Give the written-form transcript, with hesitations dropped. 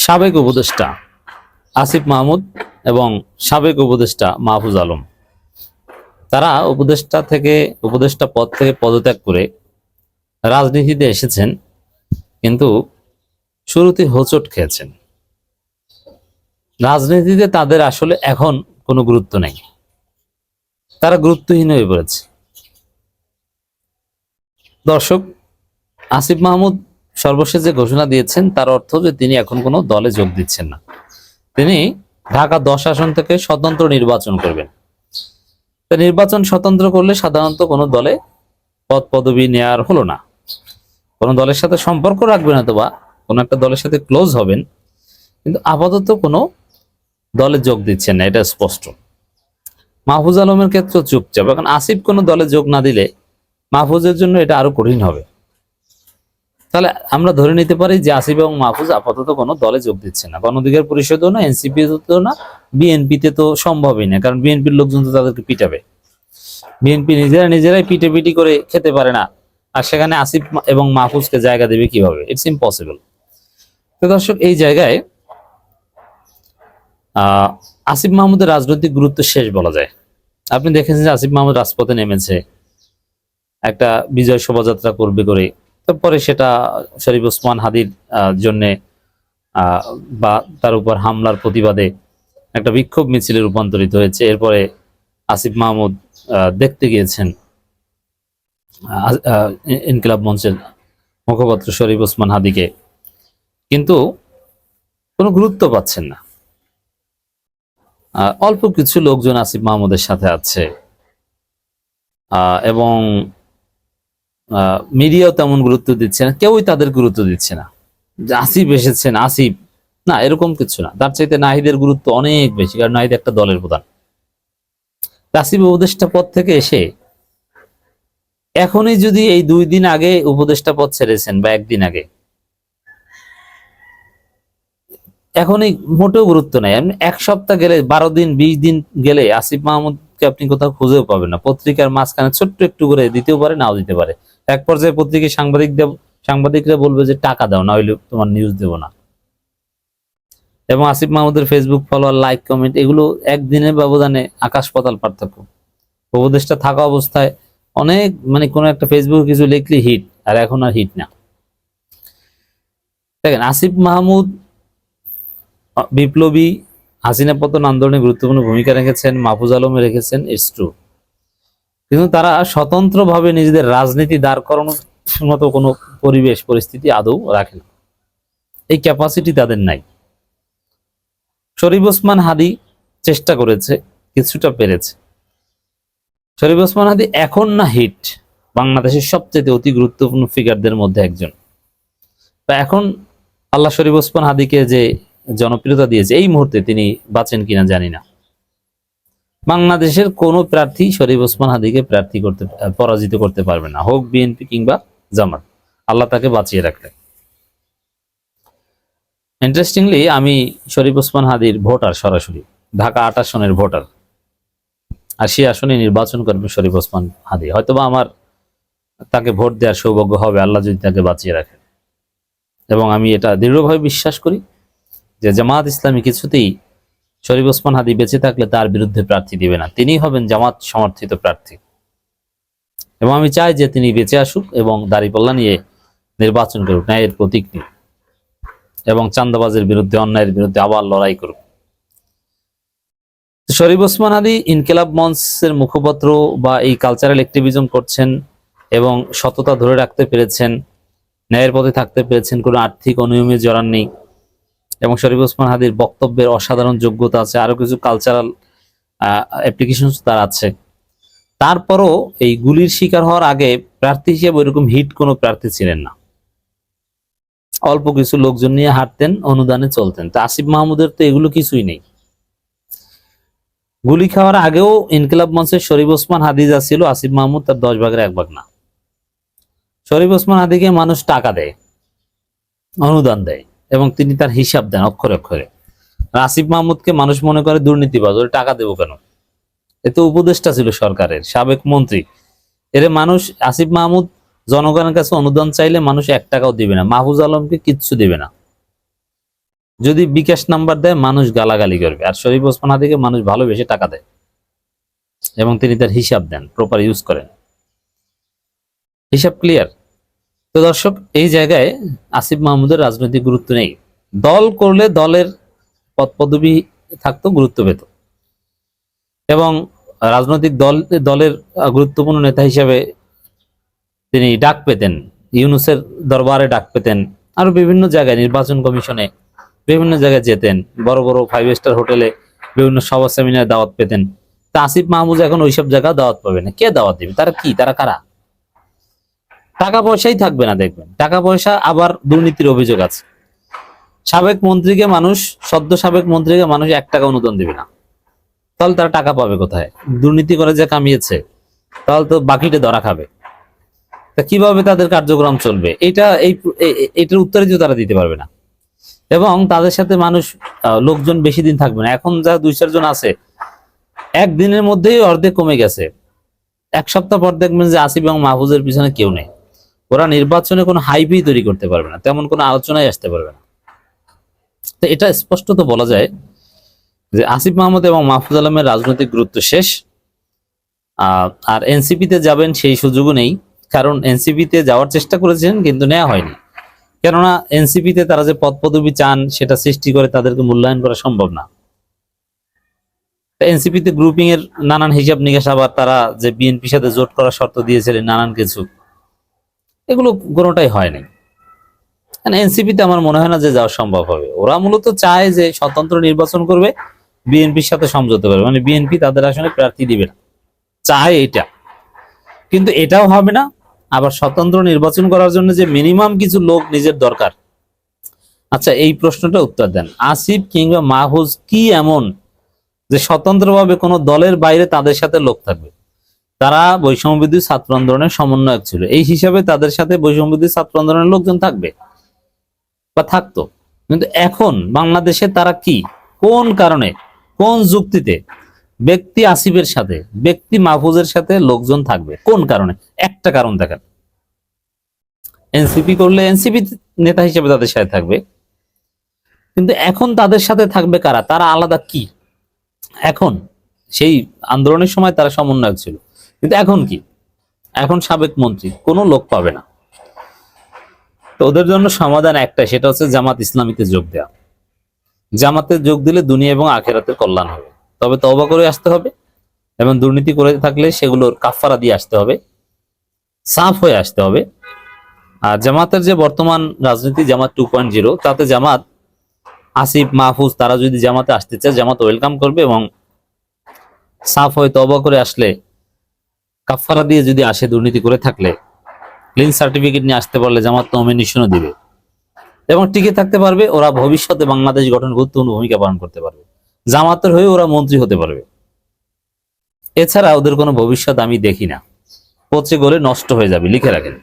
সাবেক উপদেষ্টা আসিফ মাহমুদ এবং সাবেক উপদেষ্টা মাহফুজ আলম তারা উপদেষ্টা পদ থেকে পদত্যাগ করে রাজনীতিতে এসেছেন, কিন্তু শুরুতে হোঁচট খেয়েছেন। রাজনীতিতে তাদের আসলে এখন কোনো গুরুত্ব নেই, তারা গুরুত্বহীন হয়ে পড়েছে। দর্শক, আসিফ মাহমুদ সর্বশেষ যে ঘোষণা দিয়েছেন তার অর্থ যে তিনি এখন কোনো দলে যোগ দিচ্ছেন না, তিনি ঢাকা 10 আসন থেকে স্বতন্ত্র নির্বাচন করবেন। নির্বাচন স্বতন্ত্র করলে সাধারণত কোনো দলে পদ পদবি নেয়ার হলো না, কোনো দলের সাথে সম্পর্ক রাখবেন অথবা কোনো একটা দলের সাথে ক্লোজ হবেন, কিন্তু আপাতত কোনো দলে যোগ দিচ্ছেন না, এটা স্পষ্ট। মাহফুজ আলমের ক্ষেত্রে চুপচাপ। এখন আসিফ কোনো দলে যোগ না দিলে মাহফুজের জন্য এটা আরো কঠিন হবে। তাহলে আমরা ধরে নিতে পারি যে আসিফ এবং মাহফুজ আপাতত কোনো দলে যোগ দিচ্ছে না, গণ অধিকার পরিষদও না, এনসিপিতেও না, বিএনপিতে তো সম্ভবই না, কারণ বিএনপির লোকজন তো তাদেরকে পিটাবে। বিএনপি নিজেরাই পিটি করে খেতে পারে না, আর সেখানে আসিফ এবং মাহফুজকে জায়গা দেবে কিভাবে? It's impossible. তো দর্শক, এই জায়গায় আসিফ মাহমুদের রাজনৈতিক গুরুত্ব শেষ বলা যায়। আপনি দেখেছেন যে আসিফ মাহমুদ রাজপথে নেমেছে, একটা বিজয় শোভাযাত্রা করবে করে, তারপরে সেটা শরীফ ওসমান হাদির জন্যে বা তার উপর হামলার প্রতিবাদে একটা বিক্ষোভ মিছিলে রূপান্তরিত হয়েছে। এরপরে আসিফ মাহমুদ দেখতে গিয়েছেন ইনকিলাব মঞ্চের মুখপাত্র শরীফ ওসমান হাদিকে, কিন্তু কোনো গুরুত্ব পাচ্ছেন না। অল্প কিছু লোকজন আসিফ মাহমুদের সাথে আছে, এবং মিডিয়াও তেমন গুরুত্ব দিচ্ছে না, কেউই তাদের গুরুত্ব দিচ্ছে না যে আসিফ এসেছেন, আসিফ না, এরকম কিছু না। তার চাইতে নাহিদের গুরুত্ব অনেক বেশি, কারণ নাহিদ একটা দলের প্রধান। আসিফ উপদেষ্টা পদ থেকে এসে এখনই যদি এই 2 দিন আগে উপদেষ্টা পদ ছেড়েছেন বা 1 দিন আগে, এখনই মোটেও গুরুত্ব নাই। 1 সপ্তাহ গেলে, 12 দিন 20 দিন গেলে আসিফ মাহমুদকে আপনি কোথাও খুঁজেও পাবেন না। পত্রিকার মাঝখানে ছোট্ট একটু করে দিতেও পারে, নাও দিতে পারে। এক পর্যায়ে পত্রিকায় সাংবাদিকরা বলবে যে টাকা দাও, না হইলে তোমার নিউজ দেবো না। এবং আসিফ মাহমুদের ফেসবুক ফলোয়ার, লাইক, কমেন্ট, এগুলো একদিনের ব্যবধানে আকাশ পাতাল পার্থক্য। উপদেষ্টা থাকা অবস্থায় অনেক, কোনো একটা ফেসবুকে কিছু লিখলে হিট, আর এখন আর হিট না। দেখেন, আসিফ মাহমুদ বিপ্লবী, হাসিনা পতন আন্দোলনে গুরুত্বপূর্ণ ভূমিকা রেখেছেন, মাহফুজ আলমে রেখেছেন, ইটস ট্রু, কিন্তু তারা স্বতন্ত্রভাবে নিজেদের রাজনীতি দাঁড় করানোর মতো কোনো পরিস্থিতি আদৌ রাখে না। এই ক্যাপাসিটি তাদের নাই। শরীফ ওসমান হাদি চেষ্টা করেছে, কিছুটা পেরেছে। শরীফ ওসমান হাদি এখন না হিট, বাংলাদেশের সবচেয়ে অতি গুরুত্বপূর্ণ ফিগারদের মধ্যে একজন। এখন আল্লাহ শরীফ ওসমান হাদিকে যে জনপ্রিয়তা দিয়েছে, এই মুহূর্তে তিনি বাঁচেন কিনা জানি না। বাংলাদেশের কোনো প্রার্থী শরীফ ওসমান হাদিকে পরাজিত করতে পারবে না, হোক বিএনপি কিংবা জামাত। আল্লাহ তাকে বাঁচিয়ে রাখলেন। ইন্টারেস্টিংলি, আমি শরীফ ওসমান হাদির ভোটার, সরাসরি ঢাকা 8 আসনের ভোটার, আর সেই আসনে নির্বাচন করবে শরীফ ওসমান হাদি। হয়তোবা আমার তাকে ভোট দেওয়ার সৌভাগ্য হবে, আল্লাহ যদি তাকে বাঁচিয়ে রাখেন। এবং আমি এটা দৃঢ়ভাবে বিশ্বাস করি যে জামাত ইসলামী কিছুতেই শরীফ ওসমান হাদি বেঁচে থাকলে তার বিরুদ্ধে প্রার্থী দিবে না, তিনি হবেন জামাত সমর্থিত প্রার্থী। এবং আমি চাই যে তিনি বেঁচে আসুক এবং দাঁড়িপাল্লা নিয়ে নির্বাচন করুক, ন্যায়ের প্রতীক নিয়ে, এবং চাঁদাবাজের বিরুদ্ধে, অন্যায়ের বিরুদ্ধে আবার লড়াই করুক। শরীফ ওসমান হাদি ইনকিলাব মঞ্চের মুখপাত্র বা এই কালচারাল অ্যাক্টিভিজম করছেন এবং সততা ধরে রাখতে পেরেছেন, ন্যায়ের পথে থাকতে পেরেছেন, কোনো আর্থিক অনিয়মে জড়াননি, এবং শরীফ ওসমান হাদির বক্তব্যের অসাধারণ যোগ্যতা আছে, আরো কিছু কালচারাল অ্যাপ্লিকেশন তার আছে। তারপরও এই গুলির শিকার হওয়ার আগে প্রার্থী হিসেবে ওইরকম হিট কোনো প্রার্থী ছিলেন না। অল্প কিছু লোকজন নিয়ে হাঁটতেন, অনুদানে চলতেন। তা আসিফ মাহমুদের তো এগুলো কিছুই নেই। গুলি খাওয়ার আগেও ইনকিলাব মঞ্চের শরীফ ওসমান হাদি যা ছিল, আসিফ মাহমুদ তার 10 ভাগের 1 ভাগ না। শরীফ ওসমান হাদিকে মানুষ টাকা দেয়, অনুদান দেয়, এবং তিনি তার হিসাব দেন অক্ষরে অক্ষরে। আসিফ মাহমুদকে মানুষ মনে করে দুর্নীতিবাজ, ওর টাকা দেবো কেন? এ তো উপদেষ্টা ছিল সরকারের, সাবেক মন্ত্রী। মানুষ, আসিফ মাহমুদ জনগণের কাছে অনুদান চাইলে মানুষ 1 টাকাও দিবে না, মাহফুজ আলমকে কিচ্ছু দিবে না। যদি বিকাশ নাম্বার দেয় মানুষ গালাগালি করবে, আর শরীফ ওসমান হাদিকে মানুষ ভালোবেসে টাকা দেয় এবং তিনি তার হিসাব দেন, প্রপার ইউজ করেন। হিসাব ক্লিয়ার? তো দর্শক, এই জায়গায় আসিফ মাহমুদের রাজনৈতিক গুরুত্ব নেই। দল করলে দলের পদ পদবি থাকতো, গুরুত্ব পেত, এবং রাজনৈতিক দলের গুরুত্বপূর্ণ নেতা হিসেবে তিনি ডাক পেতেন, ইউনূসের দরবারে ডাক পেতেন, আরো বিভিন্ন জায়গায় নির্বাচন কমিশনে বিভিন্ন জায়গায় যেতেন, বড় বড় 5 স্টার হোটেলে বিভিন্ন সভা সেমিনারে দাওয়াত পেতেন। তা আসিফ মাহমুদ এখন ওইসব জায়গা দাওয়াত পাবে না। কে দাওয়াত দিবে? তারা কি? তারা কারা? টাকা পয়সাই থাকবে না, দেখবেন টাকা পয়সা, আবার দুর্নীতির অভিযোগ আছে। সাবেক মন্ত্রীকে মানুষ, সদ্য সাবেক মন্ত্রীকে মানুষ 1 টাকা অনুদান দিবে না, তাহলে তারা টাকা পাবে কোথায়? দুর্নীতি করে যে কামিয়েছে, তাহলে তো বাকিটা ধরা খাবে। তা কিভাবে তাদের কার্যক্রম চলবে? এটার উত্তরে যে তারা দিতে পারবে না। এবং তাদের সাথে মানুষ, লোকজন বেশি দিন থাকবে না। এখন যা 2-4 জন আছে, একদিনের মধ্যেই অর্ধেক কমে গেছে। 1 সপ্তাহ পর দেখবেন যে আসিফ এবং মাহফুজের পিছনে কেউ নেই। ওরা নির্বাচনে কোনো হাইপই তৈরি করতে পারবে না, তেমন কোনো আলোচনায় আসতে পারবে না। তো এটা স্পষ্টত বলা যায় যে আসিফ মাহমুদ এবং মাহফুজ আলমের রাজনৈতিক গুরুত্ব শেষ। আর এনসিপিতে যাবেন সেই সুযোগও নেই, কারণ এনসিপিতে যাওয়ার চেষ্টা করেছেন কিন্তু নেওয়া হয়নি। কেননা এনসিপিতে তারা যে পদ পদবি চান সেটা সৃষ্টি করে তাদেরকে মূল্যায়ন করা সম্ভব না। এনসিপিতে গ্রুপিং এর নানান হিসাব নিকাশ, আবার তারা যে বিএনপির সাথে জোট করার শর্ত দিয়েছিলেন নানান কিছু, এগুলো কোনোটাই হয়নি। এনসিপিতে আমার মনে হয় না যে যাওয়া সম্ভব হবে। ওরা মূলত চায় যে স্বতন্ত্র নির্বাচন করবে, বিএনপির সাথে সমঝোতা করবে, মানে বিএনপি তাদের আসলে প্রার্থী দিবে না, চায় এটা। কিন্তু এটাও হবে না। আবার স্বতন্ত্র নির্বাচন করার জন্য যে মিনিমাম কিছু লোক নিজের দরকার, আচ্ছা এই প্রশ্নটা উত্তর দেন। আসিফ কিংবা মাহফুজ কি এমন যে স্বতন্ত্রভাবে কোনো দলের বাইরে তাদের সাথে লোক থাকবে? তারা বৈষম্যবিরোধী ছাত্র আন্দোলনের সমন্বয়ক ছিল, এই হিসাবে তাদের সাথে বৈষম্যবিরোধী ছাত্র আন্দোলনের লোকজন থাকবে বা থাকতো। কিন্তু এখন বাংলাদেশে তারা কি, কোন কারণে, কোন যুক্তিতে ব্যক্তি আসিফের সাথে, ব্যক্তি মাহফুজের সাথে লোকজন থাকবে? কোন কারণে? একটা কারণ দেখেন। এনসিপি করলে এনসিপি নেতা হিসেবে তাদের সাথে থাকবে, কিন্তু এখন তাদের সাথে থাকবে কারা? তারা আলাদা কি? এখন, সেই আন্দোলনের সময় তারা সমন্বয়ক ছিল, কিন্তু এখন কি? এখন সাবেক মন্ত্রী, কোনো লোক পাবে না। তো ওদের জন্য সমাধান একটাই, সেটা হচ্ছে জামাত ইসলামীতে যোগ দেওয়া। জামাতে যোগ দিলে দুনিয়া এবং আখেরাতের কল্যাণ হবে। তবে তওবা করে আসতে হবে, এবং দুর্নীতি করে থাকলে সেগুলোর কাফারা দিয়ে আসতে হবে, সাফ হয়ে আসতে হবে। আর জামাতের যে বর্তমান রাজনীতি, জামাত 2.0, তাতে জামাত, আসিফ মাহফুজ তারা যদি জামাতে আসতে চায়, জামাত ওয়েলকাম করবে, এবং সাফ হয়ে তওবা করে আসলে, কাফারা দিয়ে যদি আসে দুর্নীতি করে থাকলে, ক্লিন সার্টিফিকেট নিয়ে আসতে পারলে জামাত নমিনেশনও দিবে এবং টিকে থাকতে পারবে। ওরা ভবিষ্যতে বাংলাদেশ গঠনে গুরুত্বপূর্ণ ভূমিকা পালন করতে পারবে। জামাতের হয়ে ওরা মন্ত্রী হতে পারবে। এছাড়া ওদের কোনো ভবিষ্যৎ আমি দেখি না। পচে গলে নষ্ট হয়ে যাবে, লিখে রাখেন।